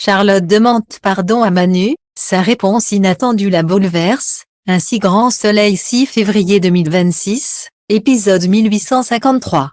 Charlotte demande pardon à Manu, sa réponse inattendue la bouleverse. Un si grand soleil 6 février 2026, épisode 1853.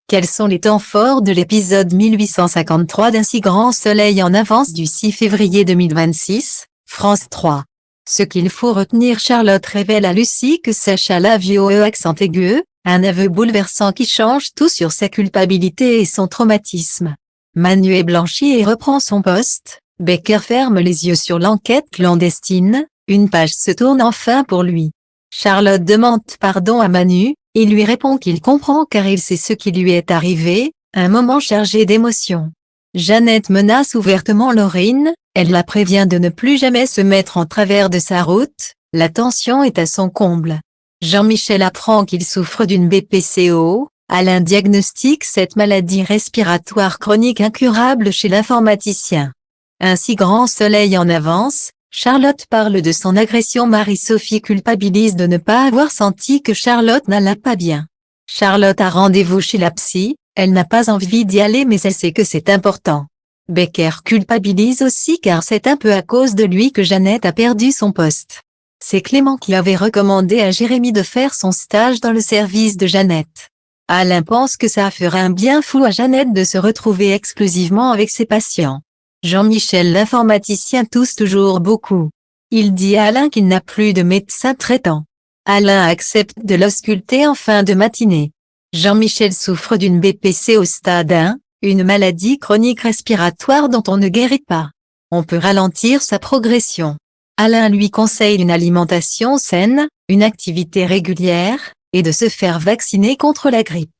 Quels sont les temps forts de l'épisode 1853 d'un si grand soleil en avance du 6 février 2026, France 3. Ce qu'il faut retenir: Charlotte révèle à Lucie que Sacha l'a vue au accent aigu, un aveu bouleversant qui change tout sur sa culpabilité et son traumatisme. Manu est blanchi et reprend son poste. Becker ferme les yeux sur l'enquête clandestine. Une page se tourne enfin pour lui. Charlotte demande pardon à Manu, il lui répond qu'il comprend car il sait ce qui lui est arrivé, un moment chargé d'émotions. Jeannette menace ouvertement Laurine, elle la prévient de ne plus jamais se mettre en travers de sa route, la tension est à son comble. Jean-Michel apprend qu'il souffre d'une BPCO, Alain diagnostique cette maladie respiratoire chronique incurable chez l'informaticien. Un si grand soleil en avance. Charlotte parle de son agression. Marie-Sophie culpabilise de ne pas avoir senti que Charlotte n'allait pas bien. Charlotte a rendez-vous chez la psy, elle n'a pas envie d'y aller mais elle sait que c'est important. Becker culpabilise aussi car c'est un peu à cause de lui que Jeannette a perdu son poste. C'est Clément qui avait recommandé à Jérémy de faire son stage dans le service de Jeannette. Alain pense que ça fera un bien fou à Jeannette de se retrouver exclusivement avec ses patients. Jean-Michel l'informaticien tousse toujours beaucoup. Il dit à Alain qu'il n'a plus de médecin traitant. Alain accepte de l'ausculter en fin de matinée. Jean-Michel souffre d'une BPC au stade 1, une maladie chronique respiratoire dont on ne guérit pas. On peut ralentir sa progression. Alain lui conseille une alimentation saine, une activité régulière, et de se faire vacciner contre la grippe.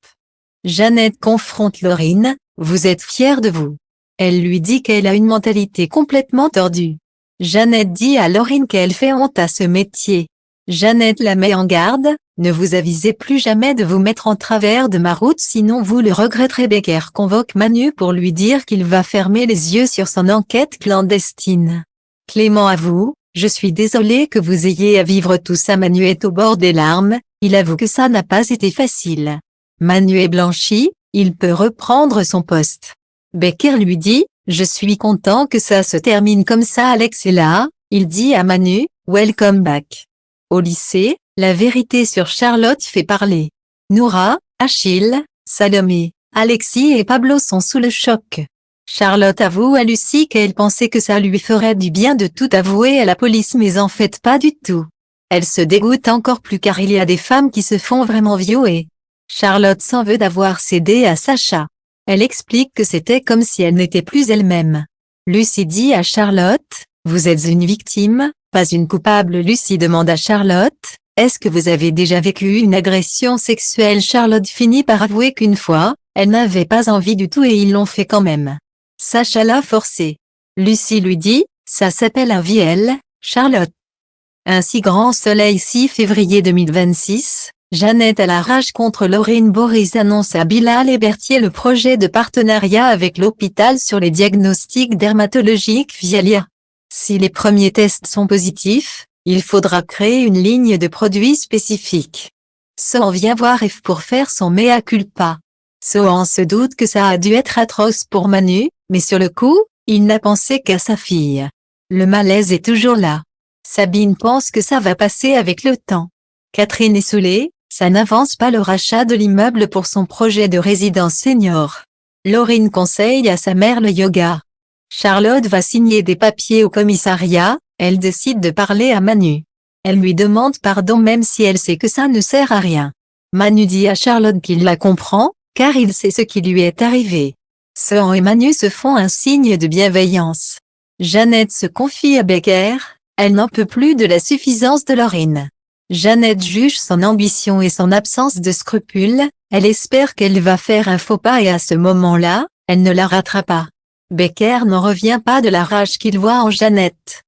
Jeannette confronte Laurine, vous êtes fière de vous. Elle lui dit qu'elle a une mentalité complètement tordue. Jeannette dit à Laurine qu'elle fait honte à ce métier. Jeannette la met en garde, ne vous avisez plus jamais de vous mettre en travers de ma route sinon vous le regretterez. Becker convoque Manu pour lui dire qu'il va fermer les yeux sur son enquête clandestine. Clément avoue, je suis désolé que vous ayez à vivre tout ça. Manu est au bord des larmes, il avoue que ça n'a pas été facile. Manu est blanchi, il peut reprendre son poste. Becker lui dit, je suis content que ça se termine comme ça. Alex est là, il dit à Manu, welcome back. Au lycée, la vérité sur Charlotte fait parler. Noura, Achille, Salomé, Alexis et Pablo sont sous le choc. Charlotte avoue à Lucie qu'elle pensait que ça lui ferait du bien de tout avouer à la police mais en fait pas du tout. Elle se dégoûte encore plus car il y a des femmes qui se font vraiment violer. Charlotte s'en veut d'avoir cédé à Sacha. Elle explique que c'était comme si elle n'était plus elle-même. Lucie dit à Charlotte, vous êtes une victime, pas une coupable. Lucie demande à Charlotte, est-ce que vous avez déjà vécu une agression sexuelle? Charlotte finit par avouer qu'une fois, elle n'avait pas envie du tout et ils l'ont fait quand même. Sacha l'a forcé. Lucie lui dit, ça s'appelle un viol, Charlotte. Un si grand soleil 6 février 2026. Jeannette a la rage contre Laurine. Boris annonce à Bilal et Berthier le projet de partenariat avec l'hôpital sur les diagnostics dermatologiques via l'IA. Si les premiers tests sont positifs, il faudra créer une ligne de produits spécifiques. Sohan vient voir F pour faire son mea culpa. Sohan se doute que ça a dû être atroce pour Manu, mais sur le coup, il n'a pensé qu'à sa fille. Le malaise est toujours là. Sabine pense que ça va passer avec le temps. Catherine est saoulée. Ça n'avance pas le rachat de l'immeuble pour son projet de résidence senior. Laurine conseille à sa mère le yoga. Charlotte va signer des papiers au commissariat, elle décide de parler à Manu. Elle lui demande pardon même si elle sait que ça ne sert à rien. Manu dit à Charlotte qu'il la comprend, car il sait ce qui lui est arrivé. Sohan et Manu se font un signe de bienveillance. Jeannette se confie à Becker, elle n'en peut plus de la suffisance de Laurine. Jeannette juge son ambition et son absence de scrupules, elle espère qu'elle va faire un faux pas et à ce moment-là, elle ne la ratera pas. Becker n'en revient pas de la rage qu'il voit en Jeannette.